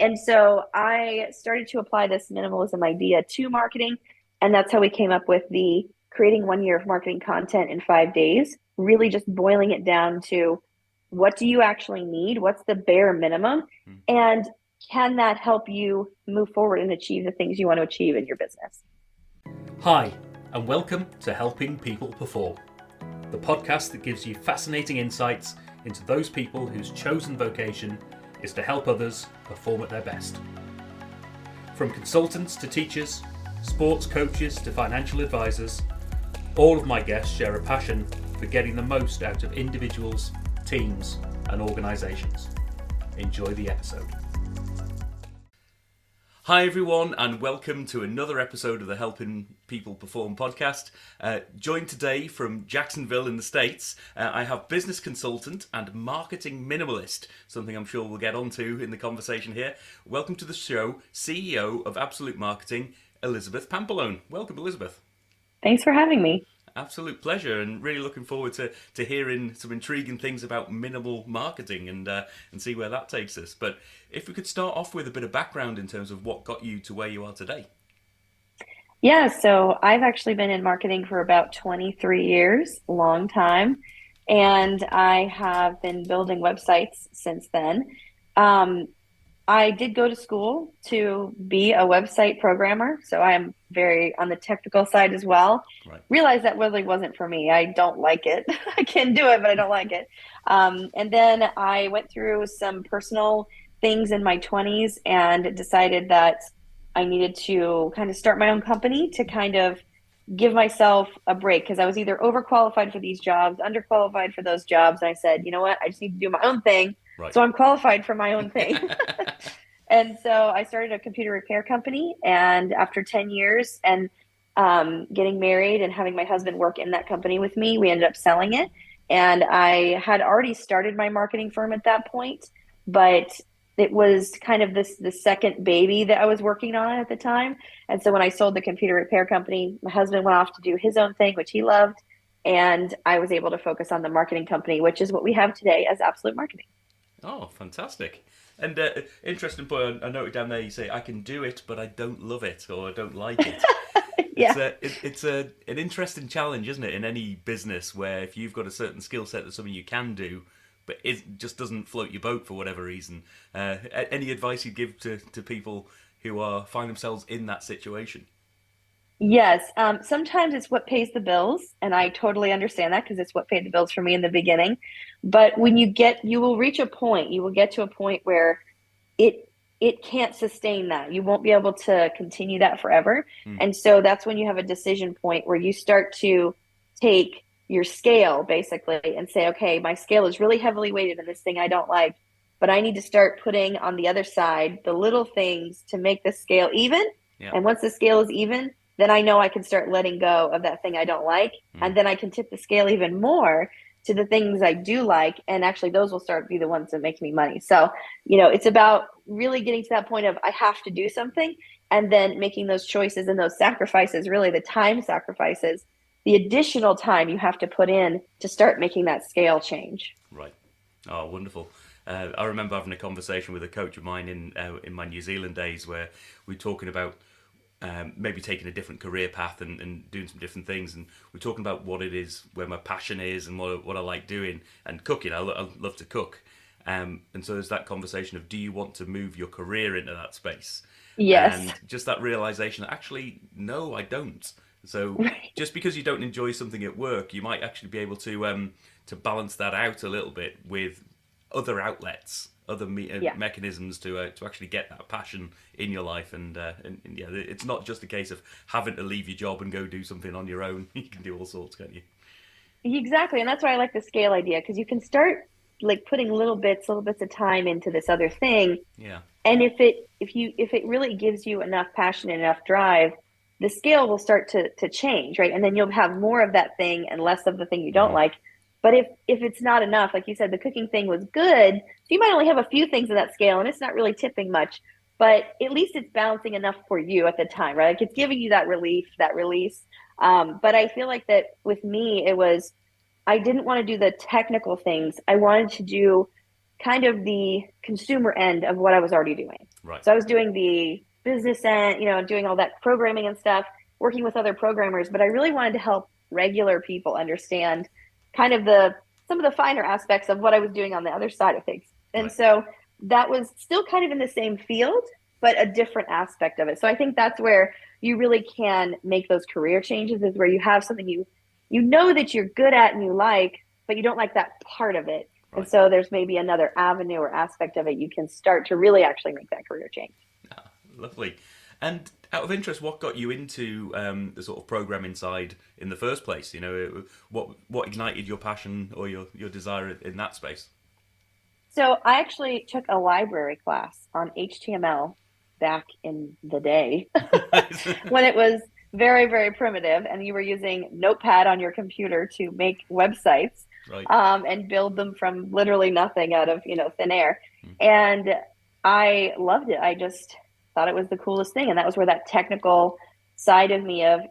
And so I started to apply this minimalism idea to marketing. And that's how we came up with the creating 1 year of marketing content in 5 days, really just boiling it down to what do you actually need? What's the bare minimum? Mm. And can that help you move forward and achieve the things you want to achieve in your business? Hi, and welcome to Helping People Perform, the podcast that gives you fascinating insights into those people whose chosen vocation is to help others perform at their best. From consultants to teachers, sports coaches to financial advisors, all of my guests share a passion for getting the most out of individuals, teams, and organisations. Enjoy the episode. Hi everyone, and welcome to another episode of the Helping People Perform podcast. Joined today from Jacksonville in the States, I have business consultant and marketing minimalist, something I'm sure we'll get onto in the conversation here. Welcome to the show, CEO of Absolute Marketing, Elizabeth Pampalone. Welcome, Elizabeth. Thanks for having me. Absolute pleasure, and really looking forward to hearing some intriguing things about minimal marketing and see where that takes us. But if we could start off with a bit of background in terms of what got you to where you are today. Yeah, so I've actually been in marketing for about 23 years, long time, and I have been building websites since then. Um, I did go to school to be a website programmer, so I am very on the technical side as well. Right. Realized that really wasn't for me. I don't like it. I can do it, but I don't like it. And then I went through some personal things in my 20s and decided that I needed to kind of start my own company to kind of give myself a break because I was either overqualified for these jobs, underqualified for those jobs. And I said, you know what? I just need to do my own thing. Right. So I'm qualified for my own thing. And so I started a computer repair company. And after 10 years and getting married and having my husband work in that company with me, we ended up selling it. And I had already started my marketing firm at that point, but it was kind of the second baby that I was working on at the time. And so when I sold the computer repair company, my husband went off to do his own thing, which he loved. And I was able to focus on the marketing company, which is what we have today as Absolute Marketing. Oh, fantastic. And interesting point, I noted down there, you say, I can do it, but I don't love it, or I don't like it. Yeah. An interesting challenge, isn't it, in any business where if you've got a certain skill set that's something you can do, but it just doesn't float your boat for whatever reason. Any advice you'd give to people who find themselves in that situation? Yes. Sometimes it's what pays the bills, and I totally understand that because it's what paid the bills for me in the beginning. But when you will reach a point, you will get to a point where it it can't sustain that. You won't be able to continue that forever. Mm. And so that's when you have a decision point where you start to take your scale basically and say, okay, my scale is really heavily weighted in this thing I don't like, but I need to start putting on the other side the little things to make the scale even. Yeah. And once the scale is even, then I know I can start letting go of that thing I don't like. And then I can tip the scale even more to the things I do like. And actually those will start to be the ones that make me money. So, it's about really getting to that point of I have to do something and then making those choices and those sacrifices, really the time sacrifices, the additional time you have to put in to start making that scale change. Right. Oh, wonderful. I remember having a conversation with a coach of mine in my New Zealand days where we were talking about maybe taking a different career path and doing some different things. And we're talking about what it is, where my passion is and what I like doing. And cooking, I love to cook. And so there's that conversation of, do you want to move your career into that space? Yes. And just that realization that actually, no, I don't. So Right. just because you don't enjoy something at work, you might actually be able to balance that out a little bit with other outlets, other Yeah. mechanisms to actually get that passion in your life. And yeah, it's not just a case of having to leave your job and go do something on your own. You can do all sorts, can't you? Exactly. And that's why I like the scale idea because you can start like putting little bits of time into this other thing. Yeah. And if it really gives you enough passion and enough drive, the scale will start to change, right? And then you'll have more of that thing and less of the thing you don't Mm. like. But if it's not enough, like you said, the cooking thing was good. So you might only have a few things in that scale and it's not really tipping much, but at least it's balancing enough for you at the time, right? Like it's giving you that relief, that release. But I feel like that with me, I didn't want to do the technical things. I wanted to do kind of the consumer end of what I was already doing. Right. So I was doing the business end, doing all that programming and stuff, working with other programmers, but I really wanted to help regular people understand kind of some of the finer aspects of what I was doing on the other side of things. And Right. so that was still kind of in the same field, but a different aspect of it. So I think that's where you really can make those career changes, is where you have something you know that you're good at and you like, but you don't like that part of it. And Right. so there's maybe another avenue or aspect of it you can start to really actually make that career change. Ah, lovely. And out of interest, what got you into the sort of programming side in the first place? What ignited your passion or your desire in that space? So I actually took a library class on HTML back in the day when it was very, very primitive and you were using Notepad on your computer to make websites, Right. and build them from literally nothing out of, thin air. Mm. And I loved it. I just thought it was the coolest thing. And that was where that technical side of me of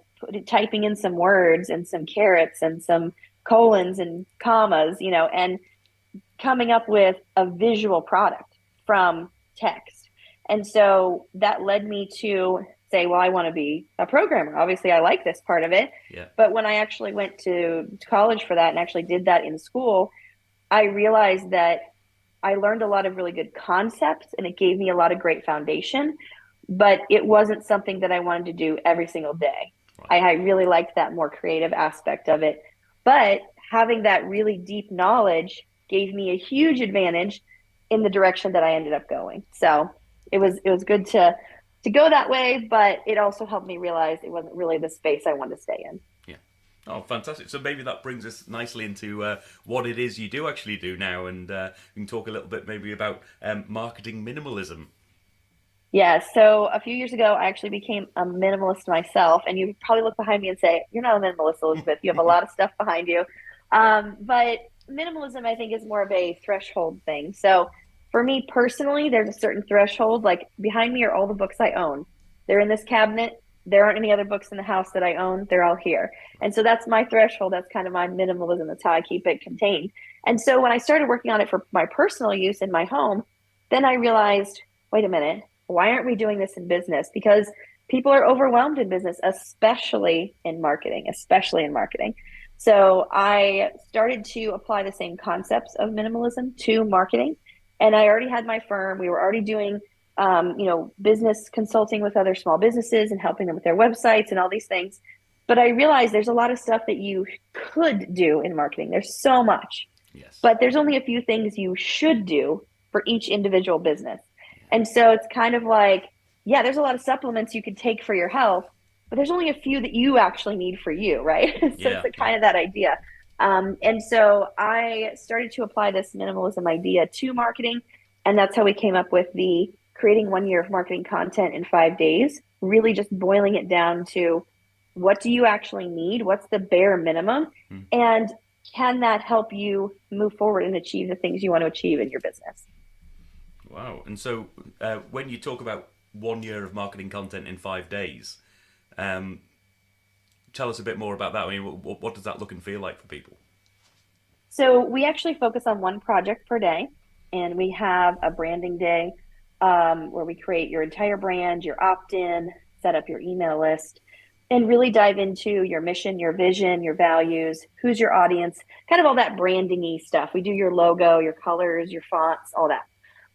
typing in some words and some carets and some colons and commas, and coming up with a visual product from text. And so that led me to say, well, I want to be a programmer. Obviously, I like this part of it. Yeah. But when I actually went to college for that and actually did that in school, I realized that I learned a lot of really good concepts and it gave me a lot of great foundation, but it wasn't something that I wanted to do every single day. Right. I really liked that more creative aspect of it. But having that really deep knowledge gave me a huge advantage in the direction that I ended up going. So it was good to go that way, but it also helped me realize it wasn't really the space I wanted to stay in. Yeah. Oh, fantastic. So maybe that brings us nicely into what it is you do actually do now, and we can talk a little bit maybe about marketing minimalism. Yeah, so a few years ago, I actually became a minimalist myself, and you probably look behind me and say, "You're not a minimalist, Elizabeth. You have a lot of stuff behind you." But minimalism, I think, is more of a threshold thing. So for me personally, there's a certain threshold. Like behind me are all the books I own. They're in this cabinet. There aren't any other books in the house that I own. They're all here. And so that's my threshold. That's kind of my minimalism. That's how I keep it contained. And so when I started working on it for my personal use in my home, then I realized, wait a minute, why aren't we doing this in business? Because people are overwhelmed in business, especially in marketing, especially in marketing. So I started to apply the same concepts of minimalism to marketing. And I already had my firm. We were already doing, business consulting with other small businesses and helping them with their websites and all these things. But I realized there's a lot of stuff that you could do in marketing. There's so much, Yes. but there's only a few things you should do for each individual business. And so it's kind of like, yeah, there's a lot of supplements you could take for your health, but there's only a few that you actually need for you, right? So Yeah. it's kind of that idea. And so I started to apply this minimalism idea to marketing. And that's how we came up with the creating 1 year of marketing content in 5 days, really just boiling it down to what do you actually need? What's the bare minimum? Mm. And can that help you move forward and achieve the things you want to achieve in your business? Wow. And so when you talk about 1 year of marketing content in 5 days, tell us a bit more about that. I mean, what does that look and feel like for people? So we actually focus on one project per day, and we have a branding day where we create your entire brand, your opt-in, set up your email list, and really dive into your mission, your vision, your values, who's your audience, kind of all that branding-y stuff. We do your logo, your colors, your fonts, all that.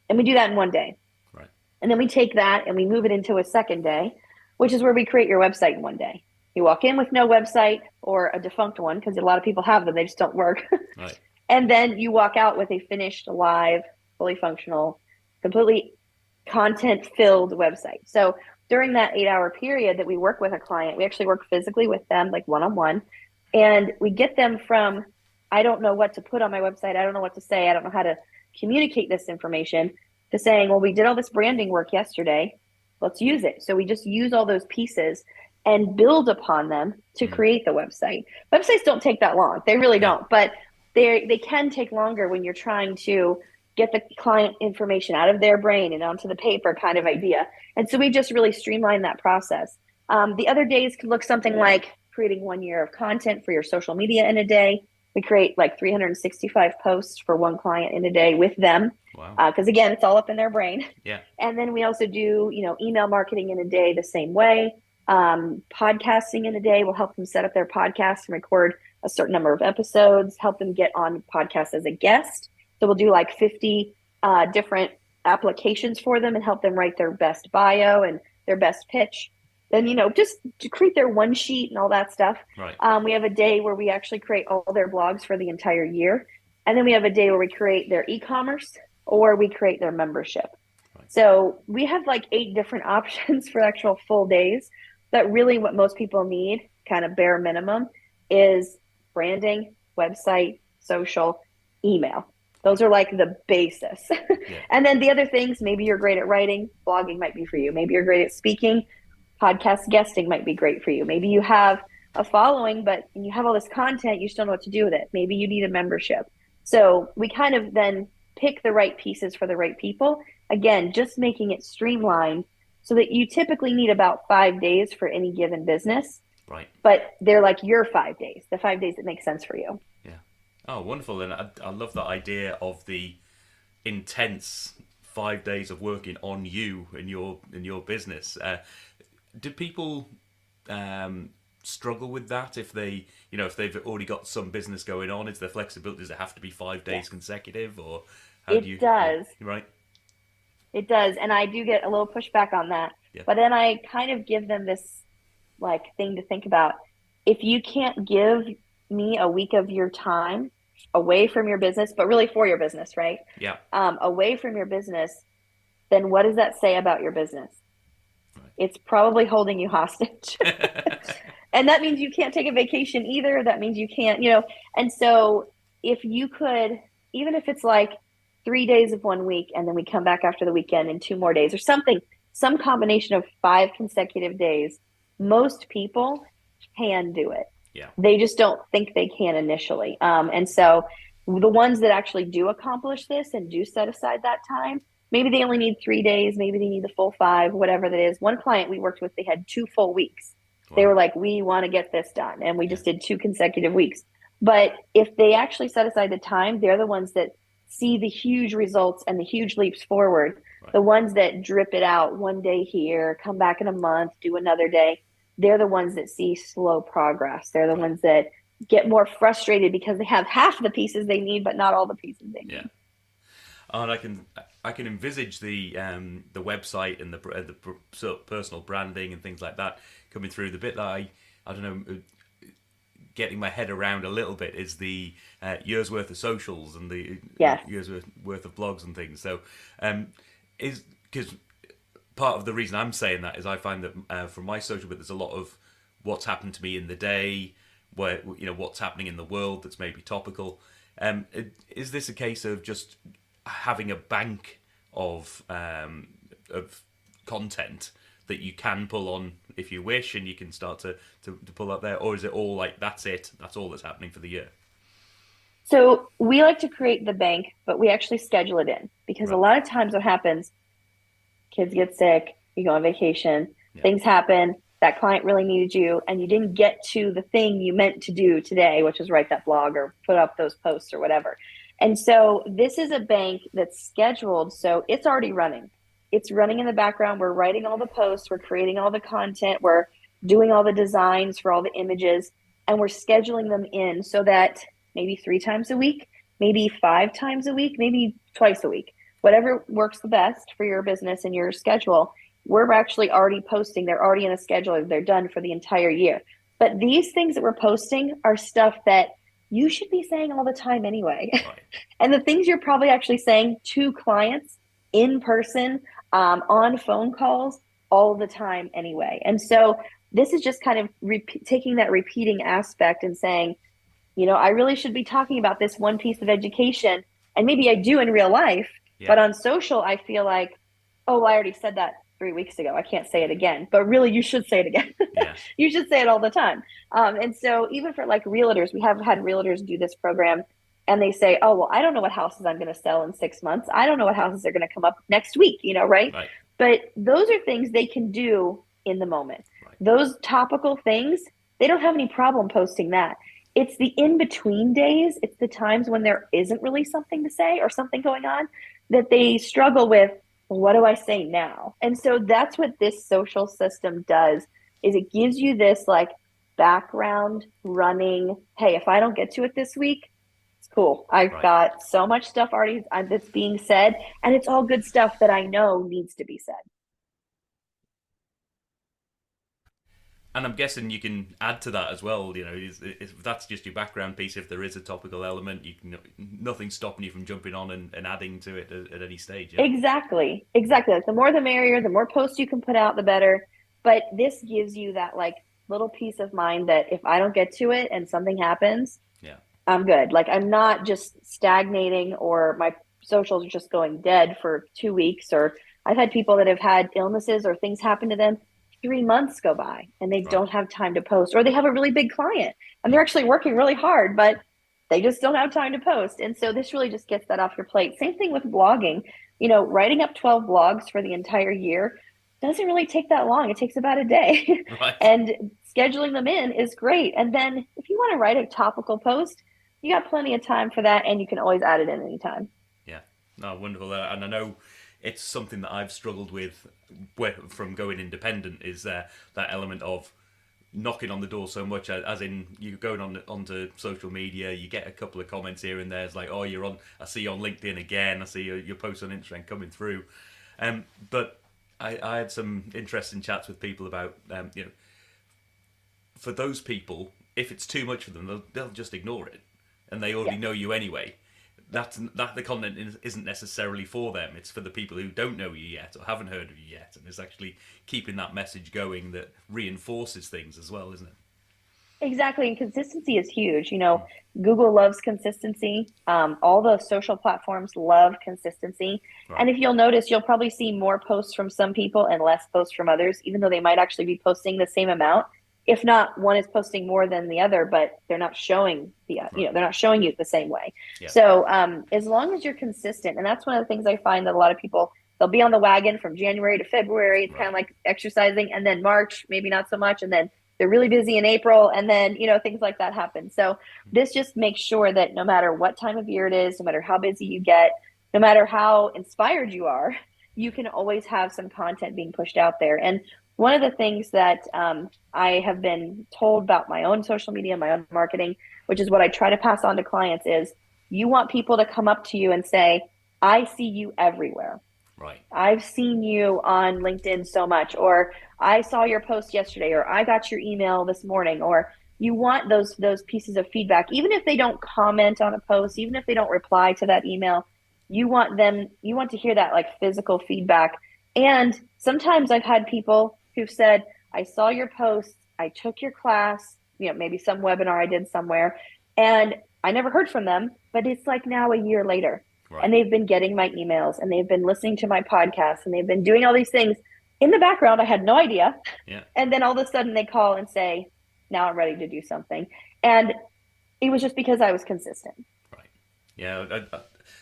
And we do that in 1 day. Right. And then we take that and we move it into a second day, which is where we create your website in 1 day. You walk in with no website or a defunct one, because a lot of people have them, they just don't work. Right. And then you walk out with a finished, live, fully functional, completely content-filled website. So during that 8-hour period that we work with a client, we actually work physically with them, like one-on-one, and we get them from, I don't know what to put on my website, I don't know what to say, I don't know how to communicate this information, to saying, well, we did all this branding work yesterday, let's use it. So we just use all those pieces and build upon them to create the website. Websites don't take that long. They really don't, but they can take longer when you're trying to get the client information out of their brain and onto the paper kind of idea. And so we just really streamline that process. The other days could look something like creating 1 year of content for your social media in a day, We create like 365 posts for one client in a day with them. Wow. Because again, it's all up in their brain. Yeah. And then we also do, email marketing in a day the same way. Podcasting in a day will help them set up their podcast and record a certain number of episodes, help them get on podcasts as a guest. So we'll do like 50 different applications for them and help them write their best bio and their best pitch. Then, just to create their one sheet and all that stuff. Right. We have a day where we actually create all their blogs for the entire year. And then we have a day where we create their e-commerce or we create their membership. Right. So we have like 8 different options for actual full days. But really what most people need, kind of bare minimum, is branding, website, social, email. Those are like the basis. Yeah. And then the other things, maybe you're great at writing, blogging might be for you. Maybe you're great at speaking, podcast guesting might be great for you. Maybe you have a following, but you have all this content, you still know what to do with it. Maybe you need a membership. So we kind of then pick the right pieces for the right people. Again, just making it streamlined so that you typically need about 5 days for any given business. Right. But they're like your 5 days, the 5 days that make sense for you. Yeah. Oh, wonderful. And I love that idea of the intense 5 days of working on you and your business. Do people struggle with that if they, if they've already got some business going on? Is there flexibility? Does it have to be 5 days consecutive, or how do you? It does. Right. It does, and I do get a little pushback on that. Yeah. But then I kind of give them this like thing to think about. If you can't give me a week of your time away from your business, but really for your business, right? Yeah. Away from your business, then what does that say about your business? Right. It's probably holding you hostage. And that means you can't take a vacation either. That means you can't, and so if you could, even if it's like 3 days of 1 week, and then we come back after the weekend and 2 more days or something, some combination of 5 consecutive days, most people can do it. Yeah. They just don't think they can initially. And so the ones that actually do accomplish this and do set aside that time, maybe they only need 3 days, maybe they need the full 5, whatever that is. One client we worked with, they had 2 full weeks. Wow. They were like, we want to get this done. And we just did 2 consecutive weeks. But if they actually set aside the time, they're the ones that see the huge results and the huge leaps forward. Right. The ones that drip it out 1 day here, come back in a month, do another day. They're the ones that see slow progress. They're the ones that get more frustrated because they have half the pieces they need, but not all the pieces they need. Yeah. And I can envisage the website and the sort of personal branding and things like that coming through. The bit that I don't know, getting my head around a little bit is the year's worth of socials and the year's worth of blogs and things. So is because part of the reason I'm saying that is I find that from my social bit, there's a lot of what's happened to me in the day, where what's happening in the world that's maybe topical. Is this a case of just having a bank of content that you can pull on if you wish, and you can start to pull up there, or is it all like that's all that's happening for the year? So we like to create the bank, but we actually schedule it in, because a lot of times what happens, kids get sick, you go on vacation, things happen, that client really needed you, and you didn't get to the thing you meant to do today, which is write that blog or put up those posts or whatever. And so this is a bank that's scheduled, so it's already running. It's running in the background. We're writing all the posts, we're creating all the content, we're doing all the designs for all the images, and we're scheduling them in so that maybe 3 times a week, maybe 5 times a week, maybe twice a week, whatever works the best for your business and your schedule. We're actually already posting. They're already in a schedule. They're done for the entire year. But these things that we're posting are stuff that you should be saying all the time anyway. Right. And the things you're probably actually saying to clients in person, on phone calls all the time anyway. And so this is just kind of taking that repeating aspect and saying, I really should be talking about this one piece of education. And maybe I do in real life, but on social, I feel like, oh, I already said that 3 weeks ago. I can't say it again, but really you should say it again. You should say it all the time. And so even for like realtors, we have had realtors do this program, and they say, oh, well, I don't know what houses I'm going to sell in 6 months. I don't know what houses are going to come up next week, right? But those are things they can do in the moment. Right. Those topical things, they don't have any problem posting that. it's the in between days, it's the times when there isn't really something to say or something going on that they struggle with, well, what do I say now? And so that's what this social system does is it gives you this like background running, hey, if I don't get to it this week, it's cool. I've Right. got so much stuff already that's being said, and it's all good stuff that I know needs to be said. And I'm guessing you can add to that as well. If that's just your background piece, if there is a topical element, you can nothing stopping you from jumping on and adding to it at any stage. Yeah. Exactly. Exactly. Like the more the merrier, the more posts you can put out, the better. But this gives you that like little peace of mind that if I don't get to it and something happens, Yeah. I'm good. Like I'm not just stagnating or my socials are just going dead for 2 weeks. Or I've had people that have had illnesses or things happen to them. 3 months go by and they Right. don't have time to post, or they have a really big client and Mm. they're actually working really hard, but they just don't have time to post. And so this really just gets that off your plate. Same thing with blogging. Writing up 12 blogs for the entire year doesn't really take that long. It takes about a day. Right. And scheduling them in is great. And then if you want to write a topical post, you got plenty of time for that and you can always add it in anytime. Yeah. No, wonderful. And I know it's something that I've struggled with from going independent is that element of knocking on the door so much, as in you going onto social media, you get a couple of comments here and there. It's like, oh, you're on. I see you on LinkedIn again. I see your posts on Instagram coming through. But I had some interesting chats with people about for those people, if it's too much for them, they'll just ignore it, and they already Yeah. know you anyway. That the content isn't necessarily for them. It's for the people who don't know you yet or haven't heard of you yet, and it's actually keeping that message going that reinforces things as well, isn't it? Exactly. And consistency is huge. Google loves consistency. All the social platforms love consistency. Right. And if you'll notice, you'll probably see more posts from some people and less posts from others, even though they might actually be posting the same amount. If not, one is posting more than the other, but they're not showing Right. they're not showing you the same way. Yeah. So as long as you're consistent, and that's one of the things I find that a lot of people they'll be on the wagon from January to February. It's kind of Right. like exercising, and then March, maybe not so much, and then they're really busy in April, and then things like that happen. So this just makes sure that no matter what time of year it is, no matter how busy you get, no matter how inspired you are, you can always have some content being pushed out there. And one of the things that I have been told about my own social media, my own marketing, which is what I try to pass on to clients, is you want people to come up to you and say, I see you everywhere. Right. I've seen you on LinkedIn so much, or I saw your post yesterday, or I got your email this morning, or you want those pieces of feedback, even if they don't comment on a post, even if they don't reply to that email, you want to hear that like physical feedback. And sometimes I've had people who've said, I saw your post, I took your class, maybe some webinar I did somewhere, and I never heard from them, but it's like now a year later Right. and they've been getting my emails and they've been listening to my podcast and they've been doing all these things in the background. I had no idea. Yeah. And then all of a sudden they call and say, now I'm ready to do something. And it was just because I was consistent. Right. Yeah. I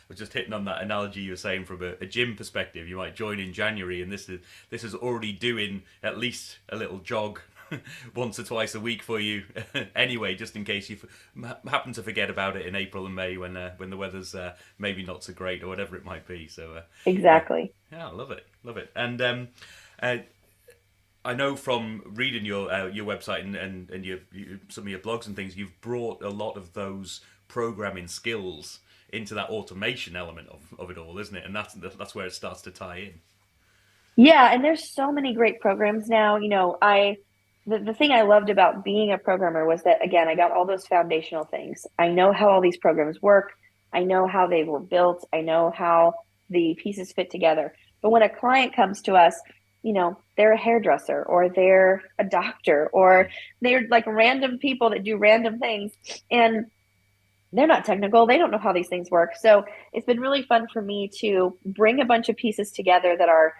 was just hitting on that analogy you were saying from a gym perspective. You might join in January, and this is already doing at least a little jog once or twice a week for you anyway, just in case you happen to forget about it in April and May when the weather's maybe not so great or whatever it might be. So yeah, Exactly. yeah, I love it, love it. And uh, I know from reading your website and some of your blogs and things, you've brought a lot of those programming skills into that automation element of it all, isn't it? And that's where it starts to tie in. Yeah. And there's so many great programs now. The thing I loved about being a programmer was that, again, I got all those foundational things. I know how all these programs work. I know how they were built. I know how the pieces fit together. But when a client comes to us, they're a hairdresser or they're a doctor or they're like random people that do random things and they're not technical. They don't know how these things work. So it's been really fun for me to bring a bunch of pieces together that are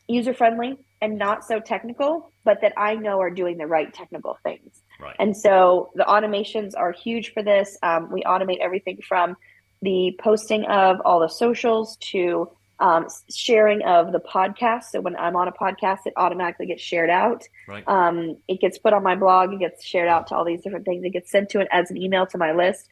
user friendly and not so technical, but that I know are doing the right technical things. Right. And so the automations are huge for this. We automate everything from the posting of all the socials to sharing of the podcast. So when I'm on a podcast, it automatically gets shared out. Right. It gets put on my blog. It gets shared out to all these different things. It gets sent to it as an email to my list.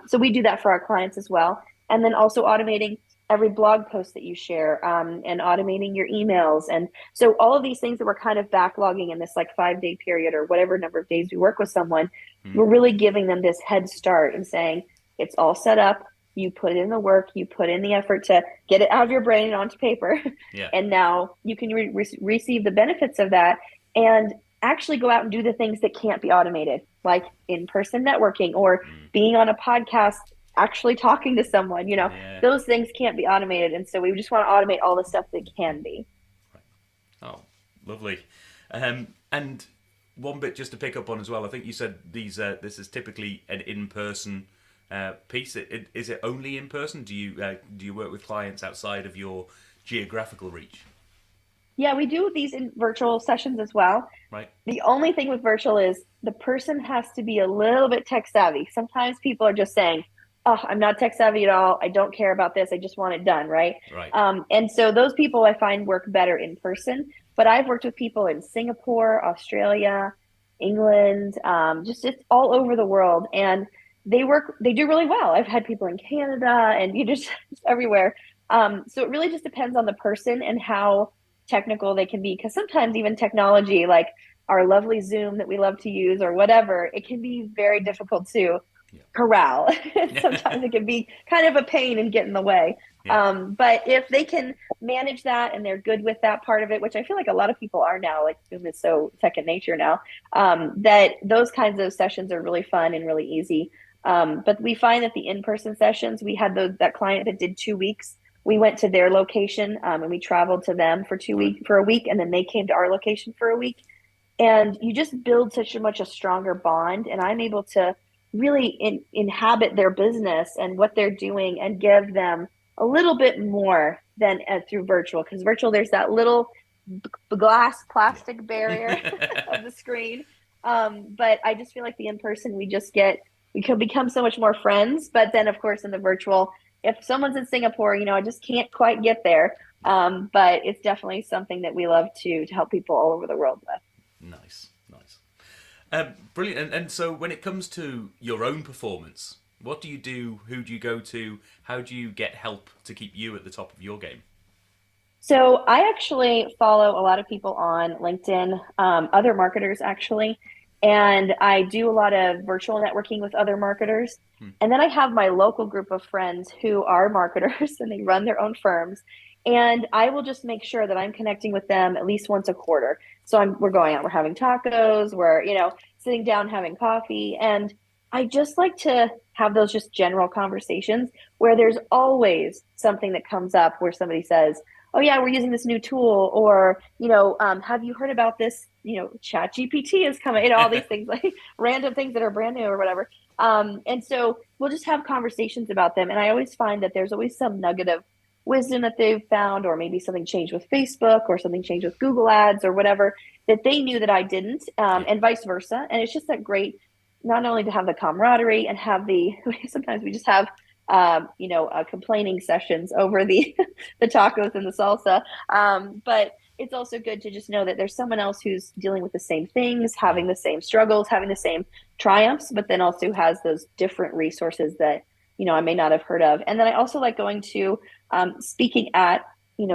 So we do that for our clients as well. And then also automating every blog post that you share, and automating your emails. And so all of these things that we're kind of backlogging in this like 5-day period or whatever number of days we work with someone, we're really giving them this head start and saying, it's all set up. You put in the work, you put in the effort to get it out of your brain and onto paper. Yeah. And now you can receive the benefits of that and actually go out and do the things that can't be automated, like in-person networking or being on a podcast, actually talking to someone, Yeah. those things can't be automated. And so we just want to automate all the stuff that can be. Oh, lovely. And one bit just to pick up on as well, I think you said this is typically an in-person piece. Is it only in person? Do you work with clients outside of your geographical reach? Yeah, we do these in virtual sessions as well. Right. The only thing with virtual is the person has to be a little bit tech savvy. Sometimes people are just saying, oh, I'm not tech savvy at all. I don't care about this. I just want it done. Right. Right. And so those people I find work better in person. But I've worked with people in Singapore, Australia, England, just all over the world. And they do really well. I've had people in Canada and just everywhere. So it really just depends on the person and how technical they can be. Because sometimes even technology, like our lovely Zoom that we love to use or whatever, it can be very difficult to corral. Sometimes it can be kind of a pain and get in the way. Yeah. But if they can manage that and they're good with that part of it, which I feel like a lot of people are now, like Zoom is so second nature now, that those kinds of sessions are really fun and really easy. But we find that the in-person sessions, we had that client that did 2 weeks. We went to their location, and we traveled to them for a week, and then they came to our location for a week. And you just build such a stronger bond. And I'm able to really inhabit their business and what they're doing and give them a little bit more than through virtual. Because virtual, there's that little glass plastic barrier of the screen. But I just feel like the in-person, we can become so much more friends. But then, of course, in the virtual, if someone's in Singapore, I just can't quite get there. But it's definitely something that we love to help people all over the world with. Nice. Brilliant. And so when it comes to your own performance, what do you do? Who do you go to? How do you get help to keep you at the top of your game? So I actually follow a lot of people on LinkedIn, other marketers actually, and I do a lot of virtual networking with other marketers. And then I have my local group of friends who are marketers and they run their own firms. And I will just make sure that I'm connecting with them at least once a quarter. So we're going out, we're having tacos, we're, sitting down, having coffee. And I just like to have those just general conversations where there's always something that comes up where somebody says, oh yeah, we're using this new tool, or, have you heard about this, Chat GPT is coming, all these things, like random things that are brand new or whatever. And so we'll just have conversations about them. And I always find that there's always some nugget of wisdom that they've found, or maybe something changed with Facebook or something changed with Google ads or whatever that they knew that I didn't, and vice versa. And it's just that great, not only to have the camaraderie and have sometimes we just have, complaining sessions over the tacos and the salsa. But it's also good to just know that there's someone else who's dealing with the same things, having the same struggles, having the same triumphs, but then also has those different resources that, I may not have heard of. And then I also like going to speaking at,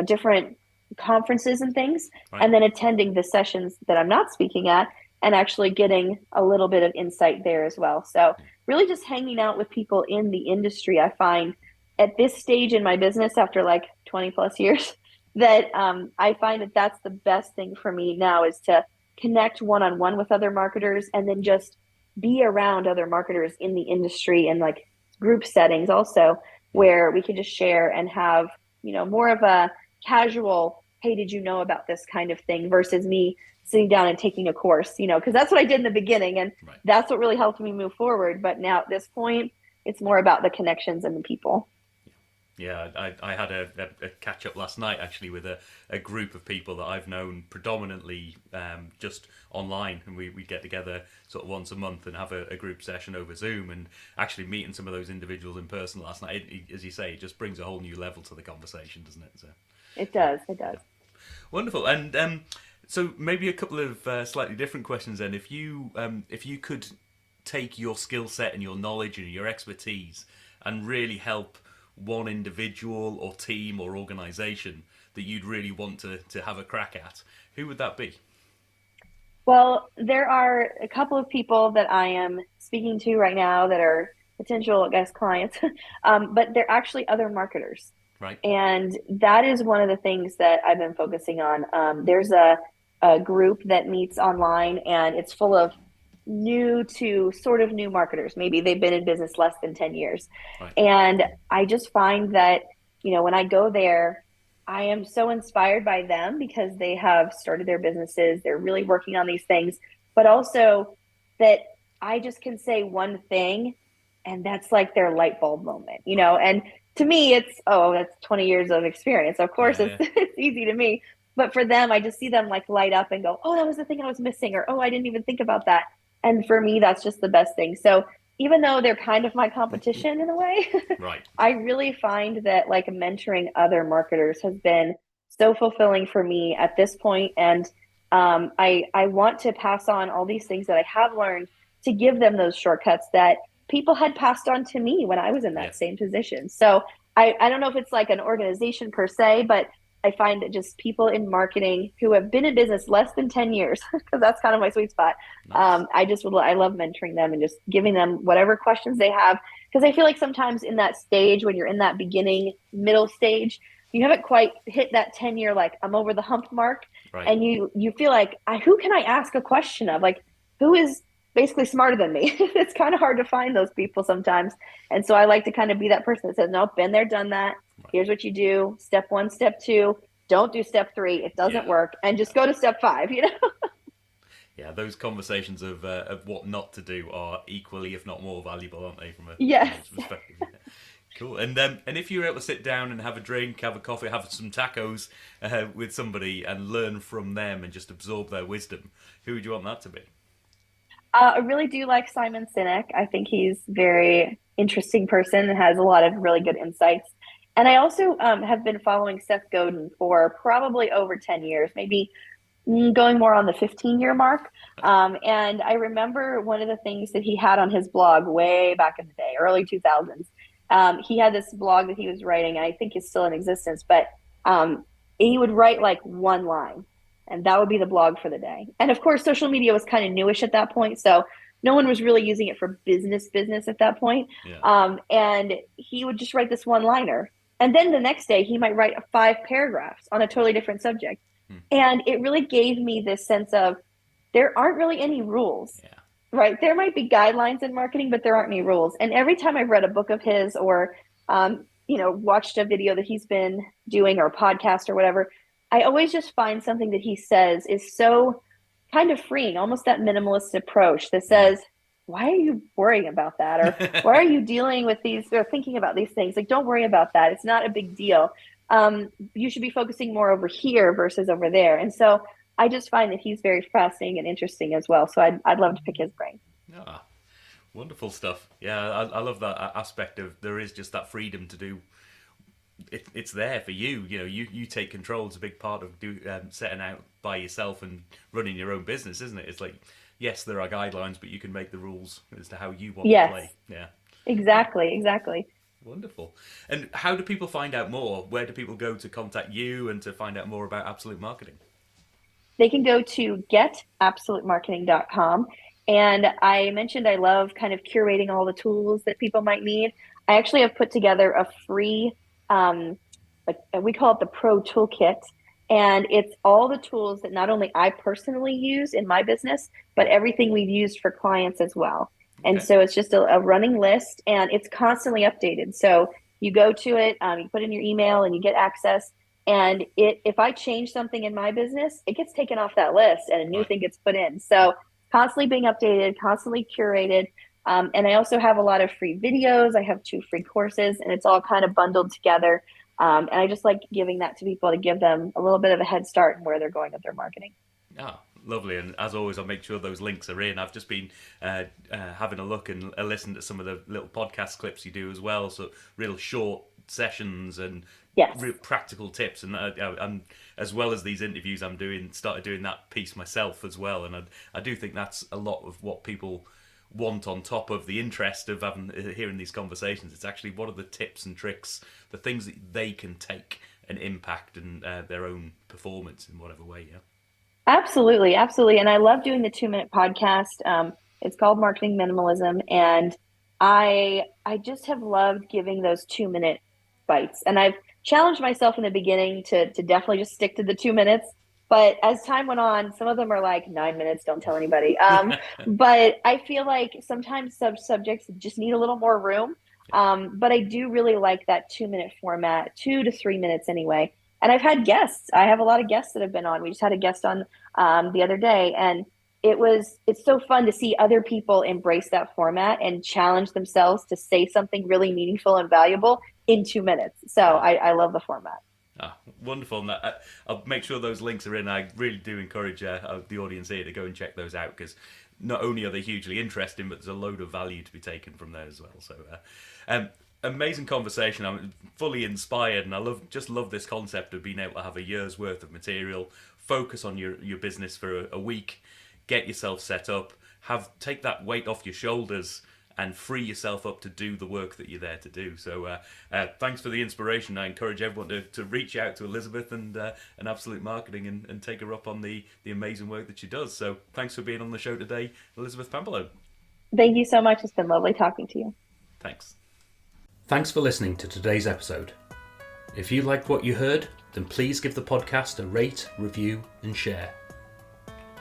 different conferences and things, right. And then attending the sessions that I'm not speaking at and actually getting a little bit of insight there as well. So really just hanging out with people in the industry. I find at this stage in my business, after like 20 plus years, that I find that that's the best thing for me now, is to connect one-on-one with other marketers and then just be around other marketers in the industry and like group settings also, where we can just share and have, more of a casual, hey, did you know about this kind of thing, versus me sitting down and taking a course, because that's what I did in the beginning. And Right. That's what really helped me move forward. But now at this point, it's more about the connections and the people. Yeah, I had a catch up last night actually with a group of people that I've known predominantly just online, and we get together sort of once a month and have a group session over Zoom. And actually meeting some of those individuals in person last night, as you say, it just brings a whole new level to the conversation, doesn't it? So, It yeah, does. It yeah. does. Wonderful. And so maybe a couple of slightly different questions then. If you could take your skill set and your knowledge and your expertise and really help one individual or team or organization that you'd really want to have a crack at, who would that be? Well, there are a couple of people that I am speaking to right now that are potential, I guess, clients, but they're actually other marketers. Right. And that is one of the things that I've been focusing on. There's a group that meets online, and it's full of new to sort of new marketers. Maybe they've been in business less than 10 years. Right. And I just find that, when I go there, I am so inspired by them because they have started their businesses. They're really working on these things, but also that I just can say one thing and that's like their light bulb moment, Right. and to me, it's, oh, that's 20 years of experience. Of course, Yeah. it's, Yeah. it's easy to me. But for them, I just see them like light up and go, oh, that was the thing I was missing. Or, oh, I didn't even think about that. And for me, that's just the best thing. So even though they're kind of my competition in a way, Right. I really find that like mentoring other marketers has been so fulfilling for me at this point. And I want to pass on all these things that I have learned to give them those shortcuts that people had passed on to me when I was in Yeah. that same position. So I don't know if it's like an organization per se, but I find that just people in marketing who have been in business less than 10 years, because that's kind of my sweet spot. Nice. I love mentoring them and just giving them whatever questions they have. Because I feel like sometimes in that stage, when you're in that beginning, middle stage, you haven't quite hit that 10-year, like I'm over the hump mark. Right. And you feel like, who can I ask a question of? Like, who is basically smarter than me? It's kind of hard to find those people sometimes. And so I like to kind of be that person that says, nope, been there, done that. Right. Here's what you do. Step one, step two. Don't do step three. It doesn't Yeah. work. And just go to step five, Yeah, those conversations of what not to do are equally, if not more, valuable, aren't they, from a Yes. knowledge perspective? Yeah. Cool. And if you're able to sit down and have a drink, have a coffee, have some tacos with somebody and learn from them and just absorb their wisdom, who would you want that to be? I really do like Simon Sinek. I think he's a very interesting person and has a lot of really good insights. And I also have been following Seth Godin for probably over 10 years, maybe going more on the 15-year mark. And I remember one of the things that he had on his blog way back in the day, early 2000s. He had this blog that he was writing, and I think it's still in existence, but um, he would write like one line, and that would be the blog for the day. And of course, social media was kind of newish at that point, so no one was really using it for business at that point. Yeah. And he would just write this one liner. And then the next day, he might write 5 paragraphs on a totally different subject. Hmm. And it really gave me this sense of there aren't really any rules, Yeah. right? There might be guidelines in marketing, but there aren't any rules. And every time I've read a book of his or, watched a video that he's been doing or a podcast or whatever, I always just find something that he says is so kind of freeing, almost that minimalist approach that says, why are you worrying about that? Or why are you dealing with these or thinking about these things? Like, don't worry about that. It's not a big deal. You should be focusing more over here versus over there. And so I just find that he's very fascinating and interesting as well. So I'd love to pick his brain. Ah, wonderful stuff. Yeah, I love that aspect of there is just that freedom to do. It's there for you. You take control. It's a big part of setting out by yourself and running your own business, isn't it? It's like, yes, there are guidelines, but you can make the rules as to how you want to Yes, play. Yeah. exactly. Wonderful. And how do people find out more? Where do people go to contact you and to find out more about Absolute Marketing? They can go to getabsolutemarketing.com. And I mentioned I love kind of curating all the tools that people might need. I actually have put together a free, like we call it the Pro Toolkit. And it's all the tools that not only I personally use in my business, but everything we've used for clients as well. And Okay. so it's just a running list and it's constantly updated. So you go to it, you put in your email and you get access. And if I change something in my business, it gets taken off that list and a new Right. thing gets put in. So constantly being updated, constantly curated. And I also have a lot of free videos. I have 2 free courses, and it's all kind of bundled together. And I just like giving that to people to give them a little bit of a head start in where they're going with their marketing. Ah, lovely. And as always, I'll make sure those links are in. I've just been having a look and listened to some of the little podcast clips you do as well. So real short sessions and Yes. real practical tips. And I'm, as well as these interviews, started doing that piece myself as well. And I do think that's a lot of what people want on top of the interest of hearing these conversations. It's actually what are the tips and tricks, the things that they can take and impact in their own performance in whatever way. Yeah. Absolutely, absolutely. And I love doing the 2 minute podcast. It's called Marketing Minimalism, and I just have loved giving those 2 minute bites. And I've challenged myself in the beginning to definitely just stick to the 2 minutes. But as time went on, some of them are like 9 minutes, don't tell anybody. But I feel like sometimes subjects just need a little more room. But I do really like that 2 minute format, 2 to 3 minutes anyway. And I've had guests. I have a lot of guests that have been on. We just had a guest on the other day, and it's so fun to see other people embrace that format and challenge themselves to say something really meaningful and valuable in 2 minutes. So I love the format. Ah, wonderful. And I'll make sure those links are in. I really do encourage the audience here to go and check those out, because not only are they hugely interesting, but there's a load of value to be taken from there as well. So amazing conversation. I'm fully inspired, and I love this concept of being able to have a year's worth of material, focus on your business for a week, get yourself set up, take that weight off your shoulders, and free yourself up to do the work that you're there to do. So thanks for the inspiration. I encourage everyone to reach out to Elizabeth and Absolute Marketing and take her up on the amazing work that she does. So thanks for being on the show today, Elizabeth Pampalone. Thank you so much. It's been lovely talking to you. Thanks. Thanks for listening to today's episode. If you liked what you heard, then please give the podcast a rate, review, and share.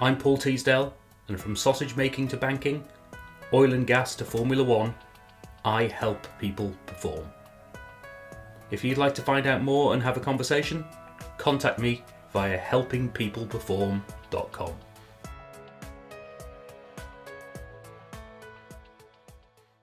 I'm Paul Teasdale, and from sausage making to banking, oil and gas to Formula One, I help people perform. If you'd like to find out more and have a conversation, contact me via helpingpeopleperform.com.